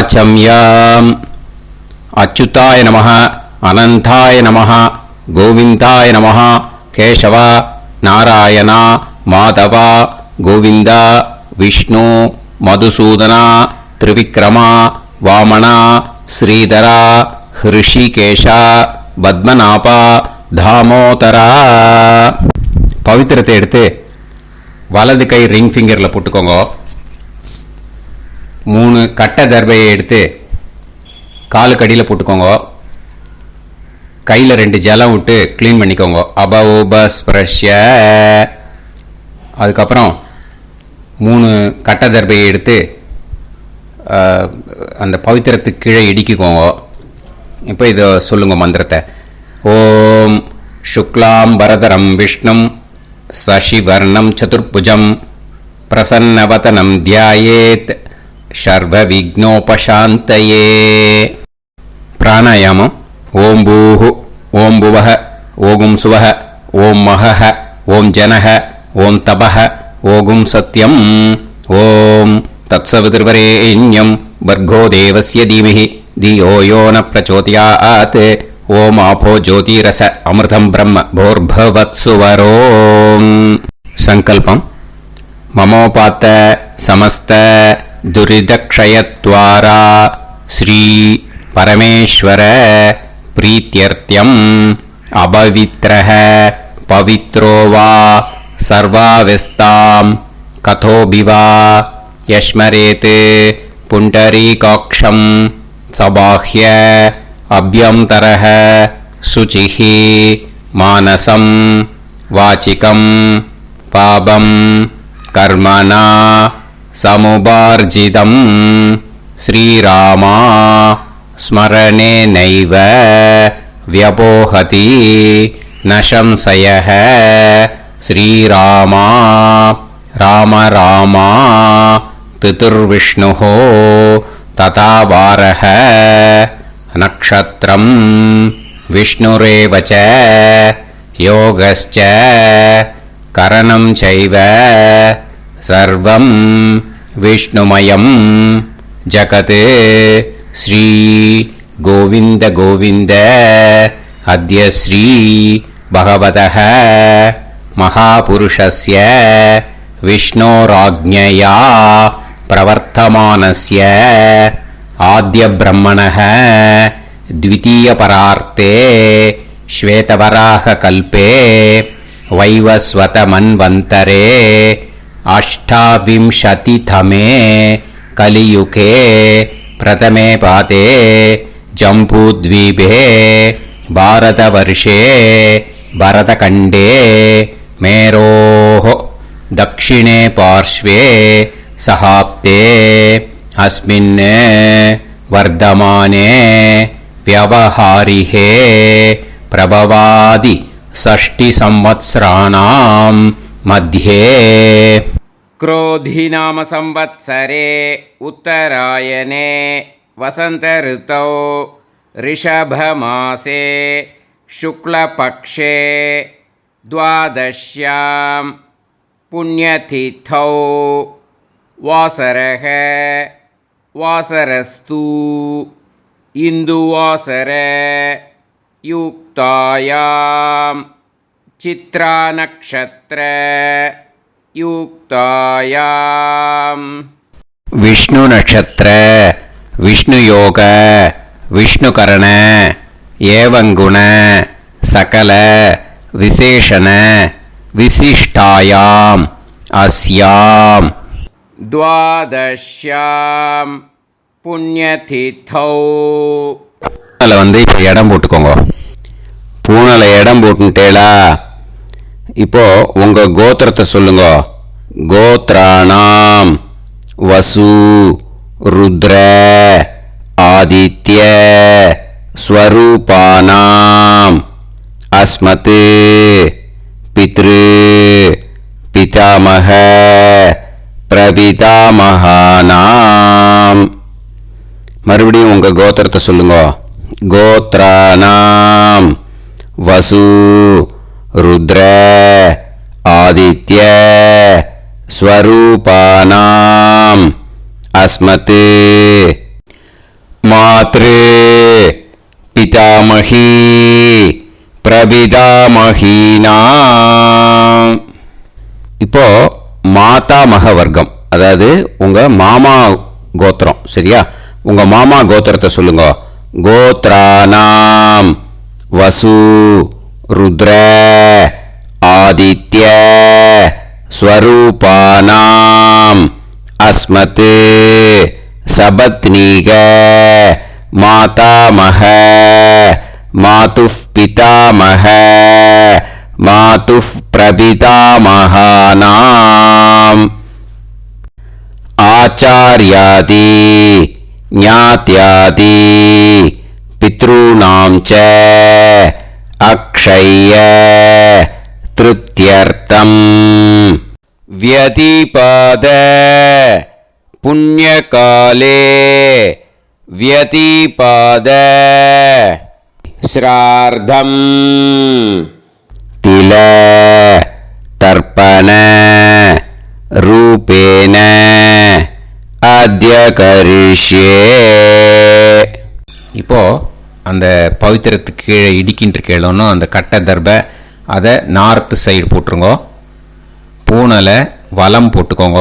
ஆச்சம்யம். அச்சுதாய நமஹ, அனந்தாய நமஹ, கோவிந்தாய நமஹ, கேசவ, நாராயணா, மாதவா, கோவிந்தா, விஷ்ணு, மதுசூதனா, திரிவிக்ரமா, வாமனா, ஸ்ரீதரா, ஹிருஷிகேஷா, பத்மநாபா, தாமோதரா. பவித்திரத்தை எடுத்து வலது கை ரிங் ஃபிங்கரில் போட்டுக்கோங்க. 3 கட்டை தர்பையை எடுத்து காலுக்கடியில் போட்டுக்கோங்க. கையில் 2 ஜலம் விட்டு க்ளீன் பண்ணிக்கோங்க. அபௌபஸ்பிரஷ்ய. அதுக்கப்புறம் 3 கட்டை தர்பையை எடுத்து அந்த பவித்திரத்துக்கு கீழே இடிக்கிக்கோங்க. இப்போ இதை சொல்லுங்க மந்திரத்தை. ஓம் சுக்லாம் வரதரம் விஷ்ணும் சசிவர்ணம் சதுர்புஜம் பிரசன்னவதனம் தியாயேத் சர்வ விக்னோபசாந்தயே. பிராணாயாமம். ஓம் பூஹு, ஓம் புவஹ, ஓகும் சுவஹ, ஓம் மஹஹ, ஓம் ஜனஹ, ஓம் தபஹ, ஓகும் சத்யம். ஓம் தத்சவிதுர்வரேண்யம் வர்கோ தேவஸ்ய தீமஹி தியோ யோ ந பிரச்சோதயாத். ஓம் ஆபோ ஜோதிரச அமிர்தம் பிரம்ம போர்பவத்சுவரோம். சங்கல்பம். மமோபாத்த சமஸ்த துரிதக்ஷயத்வாரா ஸ்ரீ பரமேஸ்வர பிரீத்யர்த்தியம் அபவித்ரஹ பவித்ரோ வா சர்வாவஸ்தாம் கதோபிவா யஸ்மரேத் புண்டரீகாக்ஷம் சபாஹ்ய அப்யந்தரஹ சுசிஹி மானசம் வாசிகம் பாபம் கர்மணா சமுபார்ஜிதம் ஸ்ரீராமா ஸ்மரணேனைவ வ்யபோஹதி ந சம்சயः. ஸ்ரீராமா ராம ராமா பிதுர்விஷ்ணுः ததா வாரः நக்ஷத்ரம் விஷ்ணுரேவ ச யோகஸ்ச கரணம் சைவ சர்வம் விஷ்ணுமயம் ஜகத். ஸ்ரீ கோவிந்த கோவிந்த அத்ய ஸ்ரீ பகவதः மகாபுருஷஸ்ய விஷ்ணோராஜ்ஞயா பிரவர்த்தமானஸ்ய ஆத்ய பிரம்மணः द्वितीयपरार्ते श्वेतवराह कल्पे वैवस्वत मन्वन्तरे अष्टाविंशतितमे कलियुगे प्रथमे पादे जम्बूद्वीपे भारतवर्षे भरतखण्डे मेरोः दक्षिणे पार्श्वे सहाब्दे अस्मिन् वर्धमाने व्यवहारिहे प्रभवादि 60 संवत्सराणां मध्ये क्रोधिनाम संवत्सरे उत्तरायणे वसंत ऋतौ ऋषभमासे शुक्लपक्षे द्वादश्यां पुण्यतिथौ वासरः वासरस्तु इंदुवासर युक्तायां चित्रा नक्षत्र युक्तायां विष्णु नक्षत्र विष्णु योग विष्णुकरण एवं गुण सकल विशेषण विशिष्टायां अस्यां द्वादश्यां புண்ணியதிதௌ. பூனலை இப்போ இடம் போட்டுக்கோங்க. பூனலை இடம் போட்டுட்டேலா. இப்போ உங்க கோத்திரத்தை சொல்லுங்க. கோத்ராணாம் வசு ருத்ர ஆதித்ய ஸ்வரூபானாம் அஸ்மத் பித்ரு பிதாமக பிரபிதாமகானாம். மறுபடியும் உங்க கோத்திரத்தை சொல்லுங்க. கோத்ராணாம் வசு ருத்ர ஆதித்ய ஸ்வரூபானாம் அஸ்மத் மாத்ரு பிதாமகி பிரபிதாமகீனா. இப்போ மாதாமக வர்க்கம், அதாவது உங்க மாமா கோத்திரம். சரியா? உங்க மாமா கோத்திரத்தை சொல்லுங்க. கோத்ரானாம் வசு ருத்ர ஆதித்ய ஸ்வரூபானாம் அஸ்மத் சபத்னீக மாதாமக மாதுஃப் பிதாமக மாதுஃப் பிரபிதாமகானாம் ஆச்சார்யாதி ஞாத்யாதி பித்ருணாம் ச அக்ஷய திருப்தியர்த்தம் வியதிபாத புண்ணியகாலே வியதிபாத ஸ்ரார்த்தம் தில தர்ப்பண ரூபேன அத்ய கரிஷ்யே. இப்போ அந்த பவித்திரத்துக்கு கீழே இடிக்கின்ற கீழோன்னு அந்த கட்டை தர்பை அதை நார்த்து சைடு போட்டுருங்கோ. பூனலை வலம் போட்டுக்கோங்க.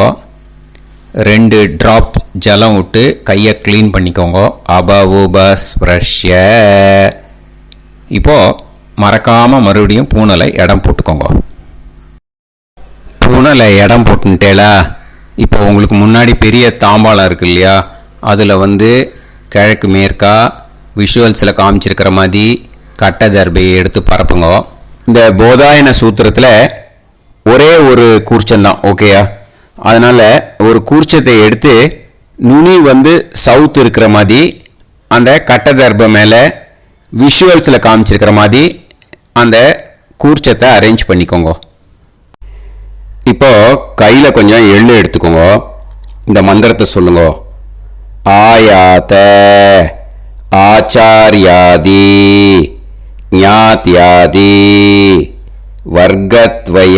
2 ட்ராப் ஜலம் விட்டு கையை க்ளீன் பண்ணிக்கோங்க. அபவுபஸ்ப்ரஷ்ய. இப்போது மறக்காமல் மறுபடியும் பூனலை இடம் போட்டுக்கோங்க. பூனலை இடம் போட்டுட்டேலா. இப்போ உங்களுக்கு முன்னாடி பெரிய தாம்பாளம் இருக்கு இல்லையா, அதில் கிழக்கு மேற்கா விஷுவல்ஸில் காமிச்சிருக்கிற மாதிரி கட்டை தர்பையை எடுத்து பரப்புங்க. இந்த போதாயன சூத்திரத்தில் ஒரே ஒரு கூர்ச்சந்தான். ஓகேயா? அதனால் ஒரு கூர்ச்சத்தை எடுத்து நுனி சவுத் இருக்கிற மாதிரி அந்த கட்டை தர்பை மேலே விஷுவல்ஸில் காமிச்சிருக்கிற மாதிரி அந்த கூர்ச்சத்தை அரேஞ்ச் பண்ணிக்கோங்க. இப்போ கையில் கொஞ்சம் எள்ளு எடுத்துக்கோங்க. இந்த மந்திரத்தை சொல்லுங்க. ஆயாத ஆச்சார்யாதி ஞாத்யாதி வர்கத்வய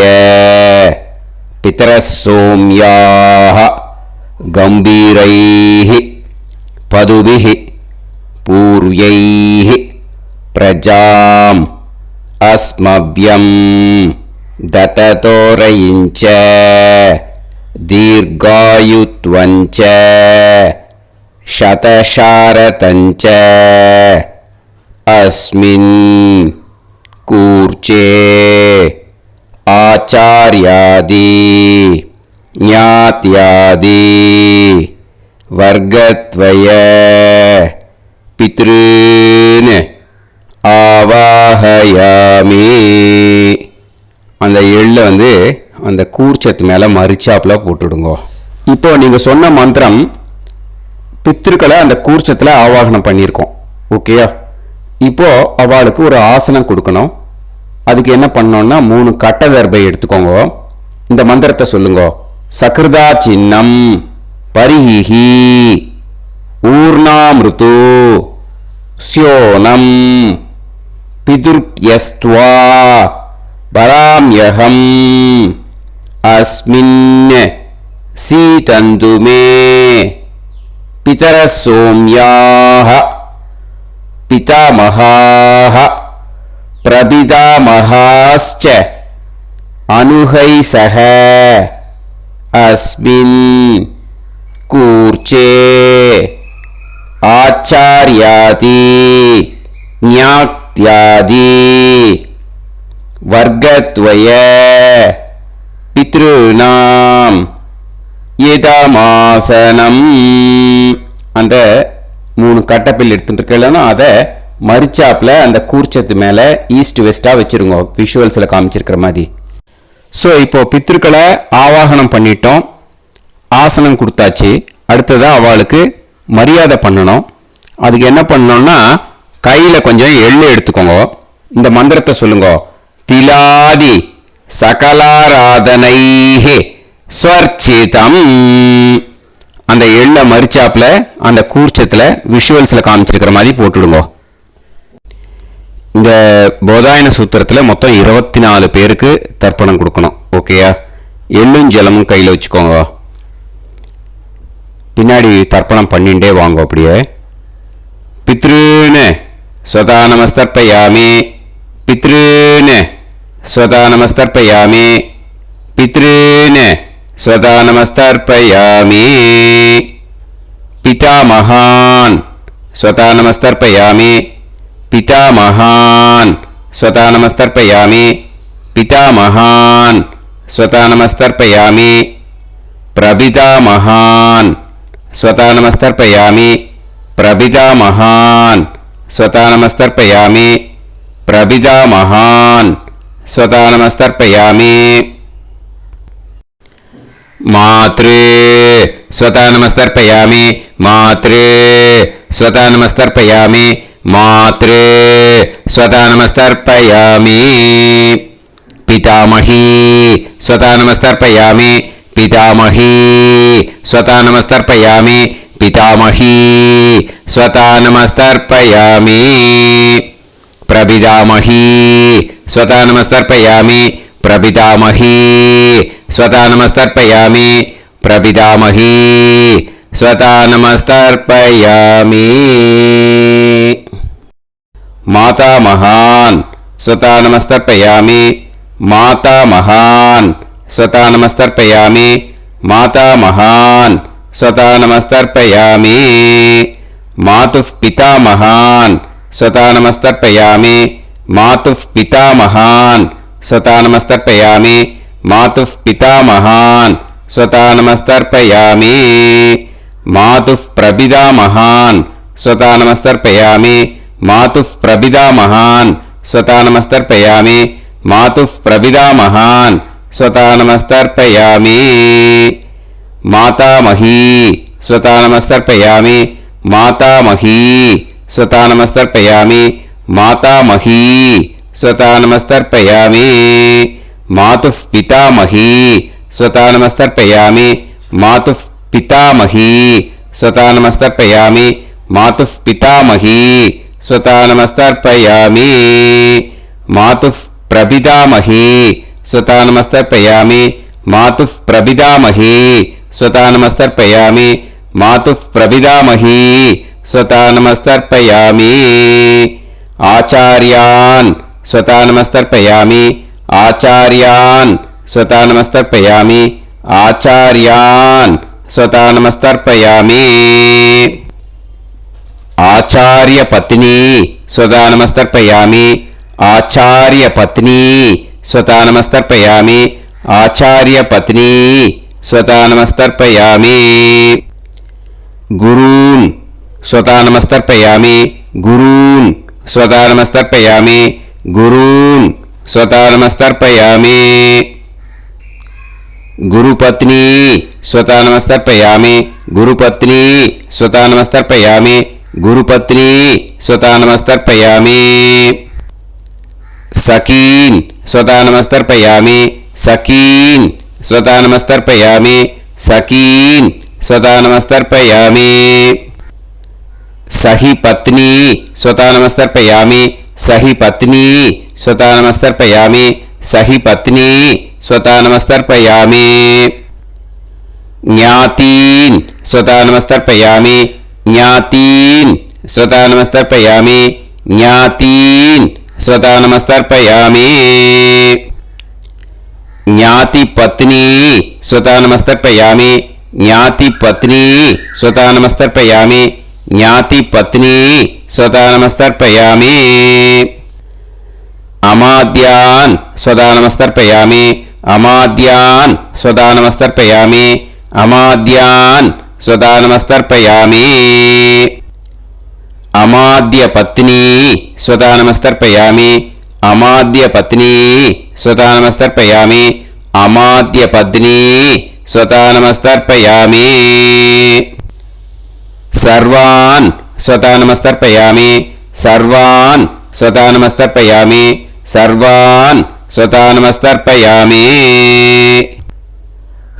பிதரசோம்யாஹ கம்பீரைஹ பதுபிஹ பூர்வைஹ பிரஜாம் அஸ்மப்யம் தததோரயிஞ்ச தீர்காயுத்வஞ்ச சதசாரதஞ்ச அஸ்மின் கூர்ச்சே ஆச்சார்யாதி ஞாத்யாதி வர்கத்வய பித்ருன் ஆவாஹயாமி. அந்த எள்ளை அந்த கூர்ச்சத்து மேலே மரிச்சாப்பில் போட்டுடுங்க. இப்போ நீங்கள் சொன்ன மந்திரம் பித்ருக்களை அந்த கூர்ச்சத்தில் ஆவாகனம் பண்ணியிருக்கோம். ஓகேயா? இப்போ அவளுக்கு ஒரு ஆசனம் கொடுக்கணும். அதுக்கு என்ன பண்ணோம்னா 3 கட்டை தர்பை எடுத்துக்கோங்க. இந்த மந்திரத்தை சொல்லுங்க. சக்ருதா சின்னம் பரிஹி ஊர்ணாமிருத்து ஸ்யோனம் பிதுர்யஸ்த்வா பராம்யகம் அஸ்மின் சீதந்துமே பிதரசோம்யாஹ பிதாமகாஹ பிரபிதாமகாஸ்ச அனுகைசஹ அஸ்மின் கூர்ச்சே ஆச்சார்யாதி ஞாத்யாதி வர்கத்வய பித்ருணாம் இதமாசனம். அந்த 3 கட்டப்பில் எடுத்துட்டு இருக்கலன்னா அதை மரிச்சாப்பில் அந்த கூர்ச்சத்து மேலே ஈஸ்ட் வெஸ்ட்டாக வச்சுருங்க, விஷுவல்ஸில் காமிச்சிருக்கிற மாதிரி. ஸோ இப்போ பித்ருக்களை ஆவாகனம் பண்ணிட்டோம், ஆசனம் கொடுத்தாச்சு. அடுத்ததாக அவளுக்கு மரியாதை பண்ணணும். அதுக்கு என்ன பண்ணணும்னா கையில் கொஞ்சம் எள்ளு எடுத்துக்கோங்க. இந்த மந்திரத்தை சொல்லுங்க. திலாதி சகலாராதனைஹே ஸ்வர்ச்சிதம். அந்த எள்ளை மரிச்சாப்பில் அந்த கூர்ச்சத்தில் விஷுவல்ஸில் காமிச்சிருக்கிற மாதிரி போட்டுடுங்க. இந்த போதாயன சூத்திரத்தில் மொத்தம் 24 பேருக்கு தர்ப்பணம் கொடுக்கணும். ஓகேயா? எள்ளும் ஜலமும் கையில் வச்சுக்கோங்க. பின்னாடி தர்ப்பணம் பண்ணிகிட்டே வாங்க. அப்படியே पितॄन् स्वधा नमस्तर्पयामि पितॄन् स्वधा नमस्तर्पयामि पितॄन् स्वधा नमस्तर्पयामि पितामहान् स्वधा नमस्तर्पयामि पितामहान् स्वधा नमस्तर्पयामि पितामहान् स्वधा नमस्तर्पयामि प्रपितामहान् स्वधा नमस्तर्पयामि प्रपितामहान् स्वधा नमस्तर्पयामि प्रपितामहान् स्वधा नमस्तर्पयामि मातृ स्वधा नमस्तर्पयामि मातृ स्वधा नमस्तर्पयामि मातृ स्वधा नमस्तर्पयामि पितामही स्वधा नमस्तर्पयामि पितामही स्वधा नमस्तर्पयामि पितामही स्वधा नमस्तर्पयामि प्रपितामही स्वधा नमस्तर्पयामि प्रपितामही स्वधा नमस्तर्पयामि प्रपितामही स्वधा नमस्तर्पयामि मातामहान् स्वधा नमस्तर्पयामि मातामहान् स्वधा नमस्तर्पयामि मातामहान् स्वधा नमस्तर्पयामि मातुः पितामहान् स्वधा नमस्तर्पयामि मातुः पितामहान् स्वधा नमस्तर्पयामि मातुः पितामहान् स्वधा नमस्तर्पयामि मातुः प्रपितामहान् स्वधा नमस्तर्पयामि मातुः प्रपितामहान् स्वधा नमस्तर्पयामि मातुः प्रपितामहान् स्वधा नमस्तर्पयामि मातामही स्वधा नमस्तर्पयामि मातामही स्वधा नमस्तर्पयामि मातामही स्वधा नमस्तर्पयामि मातुः पितामही स्वधा नमस्तर्पयामि मातुः पितामही स्वधा नमस्तर्पयामि मातुः पितामही स्वधा नमस्तर्पयामि मातुः प्रपितामही स्वधा नमस्तर्पयामि मातुः प्रपितामही स्वधा नमस्तर्पयामि मातुः प्रपितामही स्वधा नमस्तर्पयामि आचार्यान् स्वधा नमस्तर्पयामि आचार्यान् स्वधा नमस्तर्पयामि आचार्यान् स्वधा नमस्तर्पयामि आचार्यपत्नी स्वधा नमस्तर्पयामि आचार्यपत्नी स्वधा नमस्तर्पयामि आचार्यपत्नी स्वधा नमस्तर्पयामि गुरून् स्वधा नमस्तर्पयामि गुरून् स्वधा नमस्तर्पयामि गुरून् स्वधा नमस्तर्पयामि गुरुपत्नी स्वधा नमस्तर्पयामि गुरुपत्नी स्वधा नमस्तर्पयामि गुरुपत्नी स्वधा नमस्तर्पयामि सखीन् स्वधा नमस्तर्पयामि सखीन् स्वधा नमस्तर्पयामि सखीन् स्वधा नमस्तर्पयामि सही पत्नी स्वधा नमस्तर्पयामि सही पत्नी स्वधा नमस्तर्पयामि सही पत्नी स्वधा नमस्तर्पयामि ज्ञातीन् स्वधा नमस्तर्पयामि ज्ञातीन् स्वधा नमस्तर्पयामि ज्ञातीन् स्वधा नमस्तर्पयामि ज्ञातिपत्नी स्वधा नमस्तर्पयामि ज्ञातिपत्नी स्वधा नमस्तर्पयामि ज्ञातिपत्नी स्वधा नमस्तर्पयामि अमाद्यान् स्वधा नमस्तर्पयामि अमाद्यान् स्वधा नमस्तर्पयामि अमाद्यान् स्वधा नमस्तर्पयामि अमाद्यपत्नी स्वधा नमस्तर्पयामि अमाद्यपत्नी स्वधा नमस्तर्पयामि अमाद्यपत्नी स्वधा नमस्तर्पयामि सर्वान् स्वधा नमस्तर्पयामि सर्वान् स्वधा नमस्तर्पयामि सर्वान् स्वधा नमस्तर्पयामि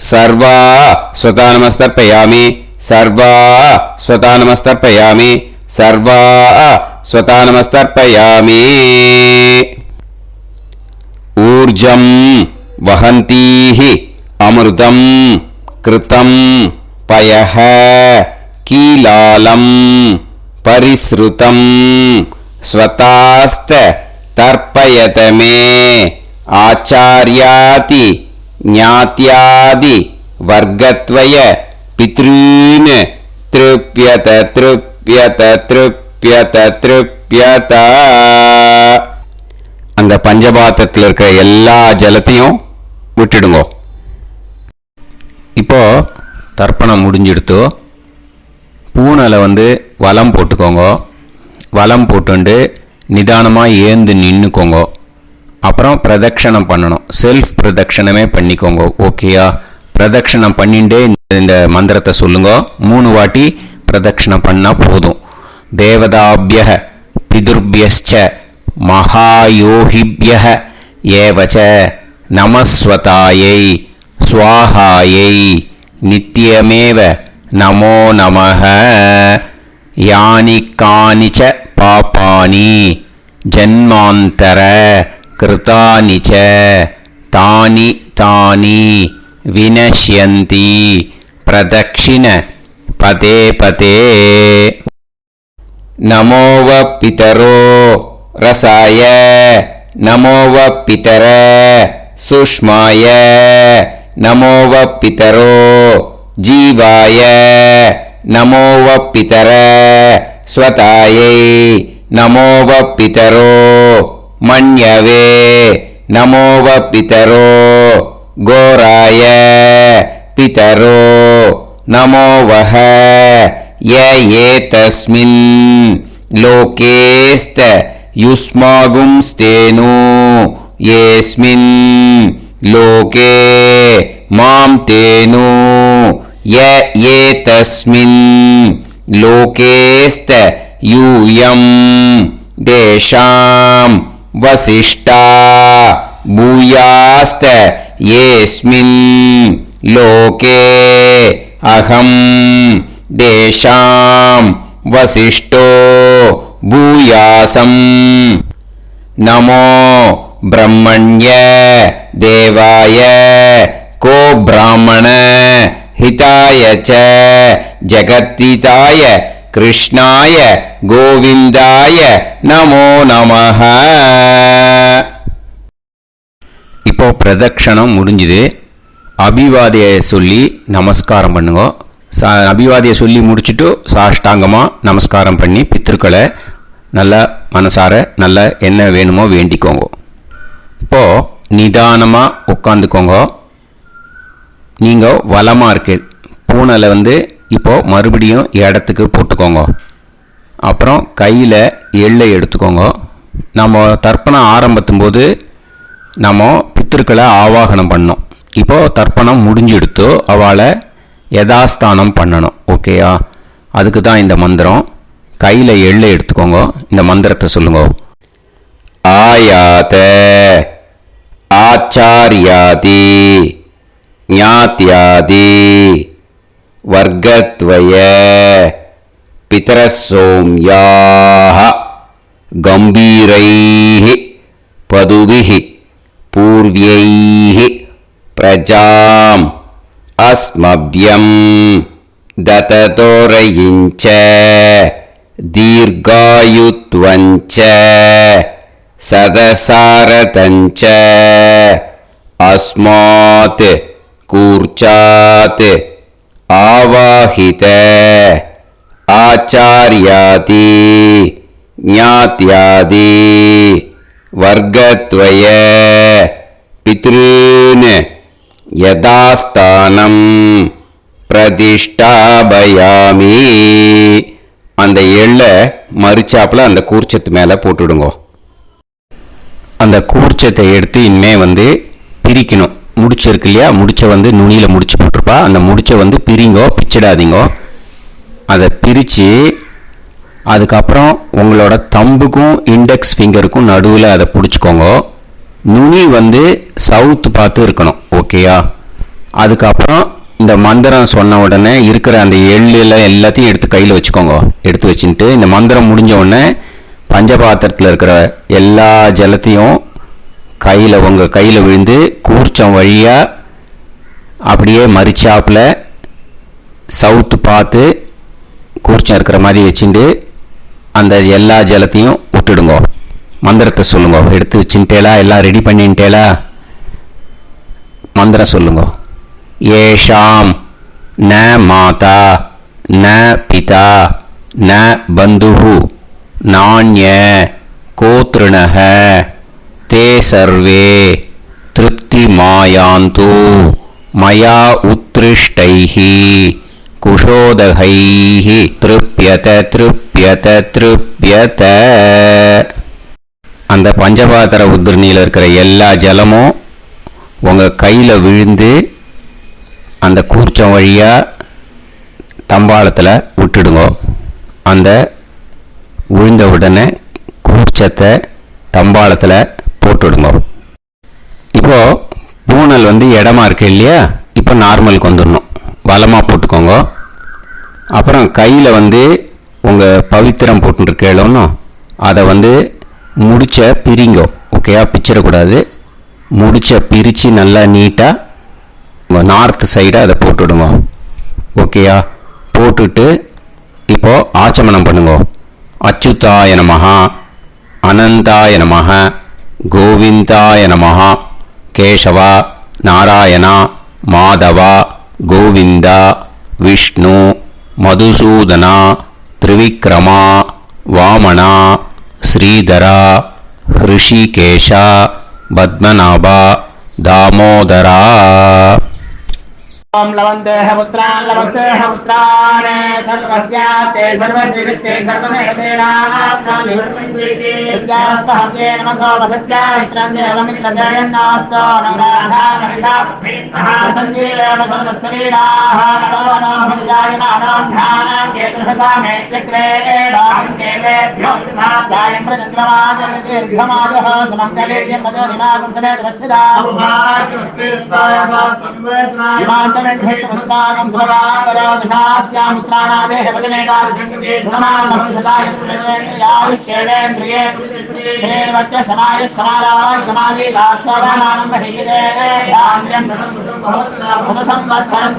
सर्वा स्वधा नमस्तर्पयामि सर्वा स्वधा नमस्तर्पयामि सर्वा स्वधा नमस्तर्पयामि ऊर्जं वहन्तीः अमृतं कृतं पयः कीलालं பரிஸ்ருதம் ஸ்வதாஸ்த தர்ப்பயத மே ஆச்சார்யாதி ஞாத்யாதி வர்க்கத்வய பித்ரீன் த்ருப்யத த்ருப்யத த்ருப்யத த்ருப்யத. அந்த பஞ்சபாத்திரத்தில் இருக்கிற எல்லா ஜலத்தையும் விட்டுடுங்கோ. இப்போ தர்ப்பணம் முடிஞ்சிடுத்து. பூனலை வலம் போட்டுக்கோங்க. வலம் போட்டுண்டு நிதானமாக ஏந்து நின்றுக்கோங்க. அப்புறம் பிரதட்சணம் பண்ணணும். செல்ஃப் பிரதட்சணமே பண்ணிக்கோங்க. ஓகேயா? பிரதட்சணம் பண்ணிண்டே இந்த மந்திரத்தை சொல்லுங்க. 3 வாட்டி பிரதட்சணம் பண்ணால் போதும். தேவதாபிய பிதுர்பியஸ்ச மகாயோகிபிய ஏவச்ச நமஸ்வதாயை ஸ்வாஹாயை நித்யமேவ நமோ நமஹ. யானி கானிச்ச பாபானி ஜன்மாந்தர கிருதானிச்ச தானி தானி வினஷ்யந்தி பிரதக்ஷிண பதே பதே. நமோவ பிதரோ ரசாய நமோவ பிதர சுஷ்மாய நமோவ பிதரோ ஜீவாய நமோவ பிதர ஸ்வதாயை நமோவ பிதரோ மன்யவே நமோவ பிதரோ கோராய பிதரோ நமோவஹ. ஏதஸ்மின் லோகேஸ்த யுஸ்மாகும்ஸ்தேனு ஏஸ்மின் லோகே மாம் தேனு. ஏதஸ்மின் லோகேஸ்த யூயம் தேஷாம் வசிஷ்டா பூயாஸ்த ஏஸ்மின் லோகே அகம் தேஷாம் வசிஷ்டோ பூயாசம். நமோ பிரம்மண்ய தேவாய கோ பிராமண ஹிதாய ச ஜகத்ஹிதாய கிருஷ்ணாய கோவிந்தாய நமோ நமஹ. இப்போ பிரதட்சணம் முடிஞ்சுது. அபிவாதியை சொல்லி நமஸ்காரம் பண்ணுங்க. அபிவாதியை சொல்லி முடிச்சுட்டு சாஷ்டாங்கமாக நமஸ்காரம் பண்ணி பித்திருக்களை நல்லா மனசார நல்லா என்ன வேணுமோ வேண்டிக்கோங்க. இப்போது நிதானமாக உட்காந்துக்கோங்க. நீங்கள் வலமாக இருக்கு பூனலை இப்போது மறுபடியும் இடத்துக்கு போட்டுக்கோங்க. அப்புறம் கையில் எள்ளை எடுத்துக்கோங்க. நம்ம தர்ப்பணம் ஆரம்பித்தும் போது நம்ம பித்திருக்களை ஆவாகனம் பண்ணோம். இப்போது தர்ப்பணம் முடிஞ்செடுத்து அவளை யதாஸ்தானம் பண்ணணும். ஓகேயா? அதுக்கு தான் இந்த மந்திரம். கையில் எள்ளை எடுத்துக்கோங்க. இந்த மந்திரத்தை சொல்லுங்க. ஆயாத ஆச்சாரியாதி ஞாத்யாதி வர்க்கத்வய பிதரசோம்யாஹ கம்பீரைஹி பதுபிஹி பூர்வ்யைஹி பிரஜாம் அஸ்மப்யம் தததோரயிஞ்ச தீர்காயுத்வஞ்ச சதசாரதஞ்ச அஸ்மாத் கூர்ச்சாத் ஆவாஹித ஆச்சார்யாதி ஞாத்யாதி வர்க்கத்வய பித்ருன் யதாஸ்தானம் பிரதிஷ்டாபயாமி. அந்த எள்ளை மறிச்சாப்புல அந்த கூர்ச்சத்து மேலே போட்டுடுங்க. அந்த கூர்ச்சத்தை எடுத்து இனிமே பிரிக்கணும். முடிச்சிருக்கு இல்லையா? முடிச்ச நுனியில் முடிச்சு போட்டிருப்பா. அந்த முடிச்ச பிரிங்கோ, பிச்சிடாதீங்கோ. அதை பிரித்து அதுக்கப்புறம் உங்களோட தம்புக்கும் இண்டெக்ஸ் ஃபிங்கருக்கும் நடுவில் அதை பிடிச்சிக்கோங்க. நுனி சவுத்து பார்த்து இருக்கணும். ஓகேயா? அதுக்கப்புறம் இந்த மந்திரம் சொன்ன உடனே இருக்கிற அந்த எள்ளில் எல்லாத்தையும் எடுத்து கையில் வச்சுக்கோங்க. எடுத்து வச்சுட்டு இந்த மந்திரம் முடிஞ்ச உடனே பஞ்சபாத்திரத்தில் இருக்கிற எல்லா ஜலத்தையும் உங்கள் கையில் விழுந்து கூர்ச்சம் வழியாக அப்படியே மறிச்சாப்பில் சவுத்து பார்த்து கூர்ச்சம் இருக்கிற மாதிரி வச்சுட்டு அந்த எல்லா ஜலத்தையும் விட்டுடுங்க. மந்திரத்தை சொல்லுங்க. எடுத்து வச்சுட்டேலா? எல்லாம் ரெடி பண்ணிட்டேலா? மந்திரம் சொல்லுங்க. ஏஷாம் ந மாதா ந பிதா ந பந்துஹு நாண்ய கோத்ருணஹ தே சர்வே திருப்திமாயாந்து மயா உத்ருஷ்டைஹி குஷோதகைஹி திருப்யத திருப்யத திருப்யத. அந்த பஞ்சபாத்திர உத்ரணியில் இருக்கிற எல்லா ஜலமும் உங்கள் கையில் விழுந்து அந்த கூர்ச்சம் வழியாக தம்பாளத்தில் விட்டுடுங்க. அந்த விழுந்த உடனே கூர்ச்சத்தை தம்பாளத்தில் போட்டுடுங்க. இப்போது பூனல் இடமா இருக்கு இல்லையா? இப்போ நார்மலுக்கு வந்துடணும். வலமாக போட்டுக்கோங்க. அப்புறம் கையில் உங்கள் பவித்திரம் போட்டுருக்கேளோன்னு அதை முடிச்ச பிரிங்கோ. ஓகேயா? பிச்சிடக்கூடாது. முடிச்ச பிரித்து நல்லா நீட்டாக நார்த் சைடை அதை போட்டுவிடுங்க. ஓகேயா? போட்டுட்டு இப்போது ஆச்சமனம் பண்ணுங்க. அச்சுதாய நமஹ அனந்தாய நமஹ கோவிந்தாய நமஹ கேசவா நாராயணா மாதவா கோவிந்தா விஷ்ணு மதுசூதனா திரிவிக்ரமா வாமனா ஸ்ரீதரா ஹிருஷிகேஷா பத்மநாபா தாமோதரா. ओम लवन्तेह पुत्रान् लवन्तेह पुत्रान् सर्वस्याते सर्वश्रीवित्ते सर्वदेवतेनाप्नोति विद्यास्पहते नमसो वसत्या मित्रं देवमित्रजयन्नास्तो नवराधानमिषा सञ्जीवेन सर्वस्य वीराः नमो नमः विजायमानां ध्यानां केतुर्भसामे चक्रे देवेभ्यो ध्यायं प्रचन्द्रमाजगदीर्घमाजः समन्तलेयं पदोनिमागं समेत वत्सदा समुद्रागं सुभगान्तरादशास्यामुत्राणादेह पदमेकाभिषङ्कृते समानमभिसदाय पुरुषेन्द्रियाविश्येवेन्द्रिये धेर्वच्च समायः समाराय समाली दाक्षावानानं महिगिते धान्यं सदसंवत्सरं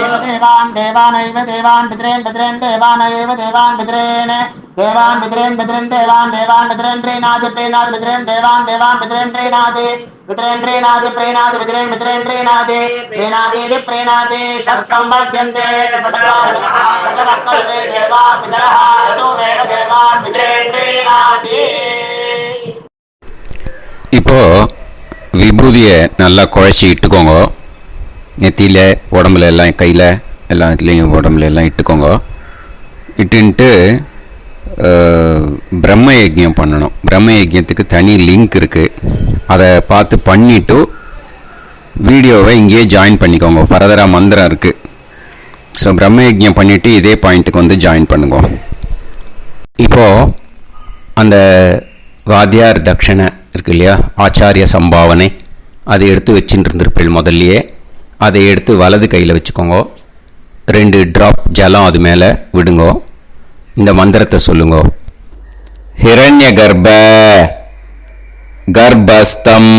एव देवान् देवानैव देवान् पितॄन् पितॄन् देवानैव देवान् पितॄन् देवान् पितॄन् पितॄन् देवान् देवान् पितॄन् प्रीणाति प्रीणाति पितॄन् देवान् देवान् पितॄन् प्रीणाति पितॄन् प्रीणाति प्रीणाति पितॄन् पितॄन् प्रीणाति प्रीणाति प्रीणाति षट्संवर्ध्यन्ते षट्काले देवा पितरः ततोमेव देवान् पितॄन् प्रीणाति. இப்போ விபூதியை நல்லா குழைச்சி இட்டுக்கோங்க. நெத்தியில் உடம்புல எல்லாம் கையில் எல்லா இதுலேயும் உடம்புல எல்லாம் இட்டுக்கோங்க. இட்டுன்ட்டு பிரம்ம யஜ்யம் பண்ணணும். பிரம்ம யஜ்யத்துக்கு தனி லிங்க் இருக்குது. அதை பார்த்து பண்ணிவிட்டு வீடியோவை இங்கேயே ஜாயின் பண்ணிக்கோங்க. ஃபர்தராக மந்திரம் இருக்குது. ஸோ பிரம்ம யஜ்யம் பண்ணிவிட்டு இதே பாயிண்ட்டுக்கு ஜாயின் பண்ணுங்க. இப்போது அந்த வாத்தியார் தட்சணை இருக்கு இல்லையா, ஆச்சாரிய சம்பாவனை, அதை எடுத்து வச்சுட்டு இருந்திருப்பேன் முதல்லையே. அதை எடுத்து வலது கையில் வச்சுக்கோங்க. 2 ட்ராப் ஜலம் அது மேலே விடுங்கோ. இந்த மந்திரத்தை சொல்லுங்க. ஹிரண்ய கர்ப்ப கர்ப்பஸ்தம்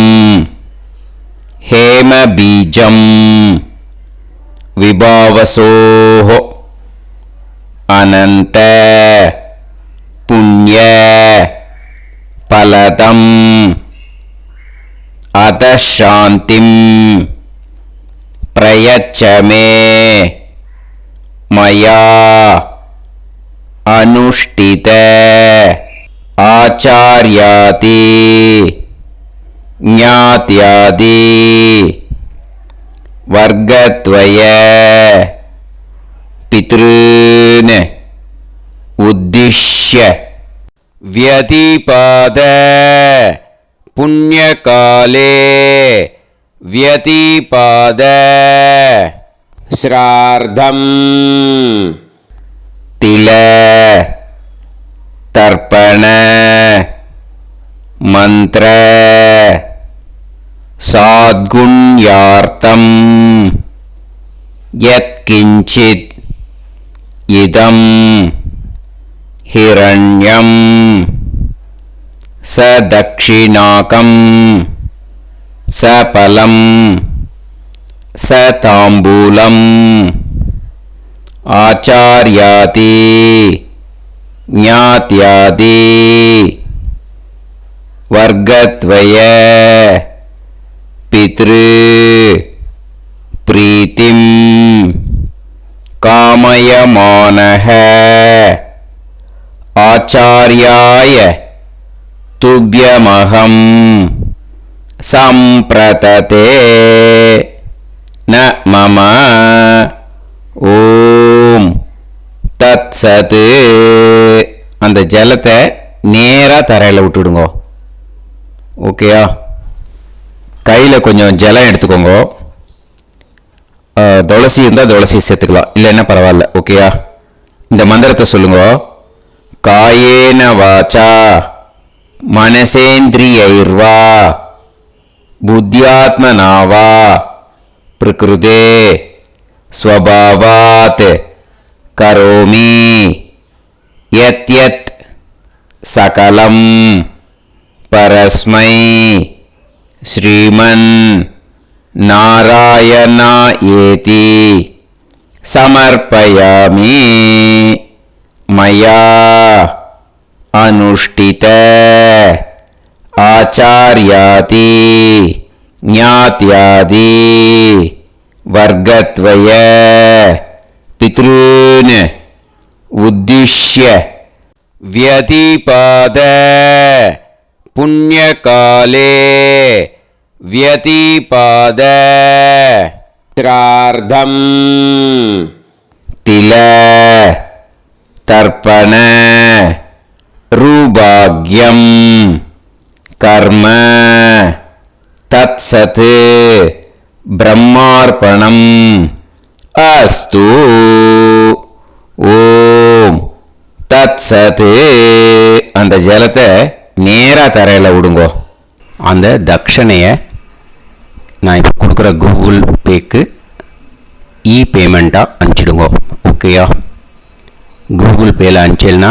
ஹேம பீஜம் விபாவசோஹோ அனந்த புண்ணிய பலதம் அதசாந்திம் பிரயச்சமே மயா अनुष्ठित आचार्यादि ज्ञात्यादि वर्गद्वय पितॄन् उद्दिश्य व्यतिपाद पुण्यकाले व्यतिपाद श्राद्धम् तिल तर्पण मंत्र साद्गुण्यार्थम यत्किंचित् इदं हिरण्यं सदक्षिणाकं सफलं सताम्बूलम् आचार्याति ஞாத்யாதி வர்கத்வய பித்ரு பிரீத்திம் காமயமானஹ ஆச்சார்யாய துப்யமஹம் சம்பிரததே ந மம ஓம் தத்சத். அந்த ஜலத்தை நேராக தரையில் விட்டுடுங்க. ஓகேயா? கையில் கொஞ்சம் ஜலம் எடுத்துக்கோங்க. துளசி இருந்தால் துளசி சேர்த்துக்கலாம், இல்லைன்னா பரவாயில்ல. ஓகேயா? இந்த மந்திரத்தை சொல்லுங்க. காயேன வாச்சா மனசேந்திரியைர்வா புத்தியாத்மனாவா பிரகிருதே ஸ்வபாவாத் கரோமி யத் யத் சகலம் பரஸ்மை ஸ்ரீமன் நாராயணாயேதி சமர்ப்பயாமி மயா அனுஷ்டித ஆச்சார்யாதி ஞாத்யாதி வர்கத்வய பித்ருன் உத்திஷ்ய व्यतिपाद पुण्यकाले व्यतिपाद त्रार्धं तिल तर्पण रुभाग्यं कर्म तत्सत् ब्रह्मार्पणम् अस्तु. ஓம் தத்சத். அந்த ஜலத்தை நேராக தரையில் விடுங்கோ. அந்த தட்சணையை நான் இப்போ கொடுக்குற கூகுள் பேக்கு பேமெண்ட்டாக அனுப்பிச்சிடுங்கோ. ஓகேயா? கூகுள் பேயில் அனுப்பிச்சல்னா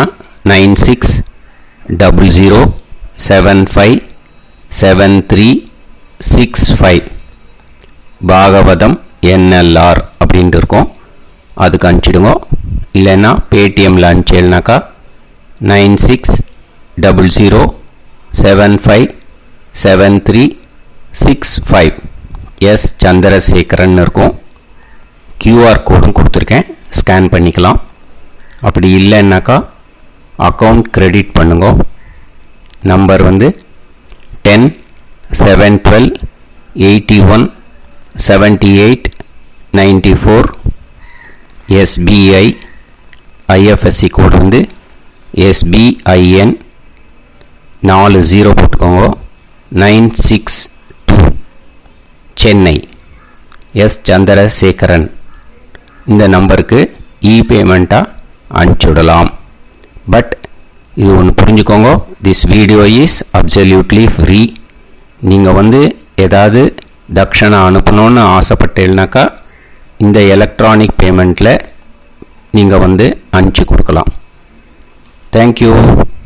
9600757365 பாகவதம் NLR அப்படின்ட்டு இருக்கோம். அதுக்கு அனுப்பிச்சிடுங்க. இல்லைன்னா பேடிஎம்மில் அனுப்பிச்சேல்னாக்கா 9600757365 எஸ் சந்திரசேகரன் இருக்கும். QR கோடும் கொடுத்துருக்கேன், ஸ்கேன் பண்ணிக்கலாம். அப்படி இல்லைன்னாக்கா அக்கௌண்ட் கிரெடிட் பண்ணுங்க. நம்பர் வந்து 10-7-12-81-78-94 SBI. IFSC கோடு வந்து SBIN 40 போட்டுக்கோங்க. 962 சென்னை. எஸ் சந்திரசேகரன். இந்த நம்பருக்கு பேமெண்ட்டாக அனுப்பிச்சுடலாம். பட் இது ஒன்று புரிஞ்சுக்கோங்க, this video is absolutely free. நீங்கள் வந்து ஏதாவது தட்சணை அனுப்பணும்னு ஆசைப்பட்டேன்னாக்கா இந்த எலக்ட்ரானிக் பேமெண்ட்டில் நீங்கள் வந்து அனுப்பிச்சி கொடுக்கலாம். தேங்க்யூ.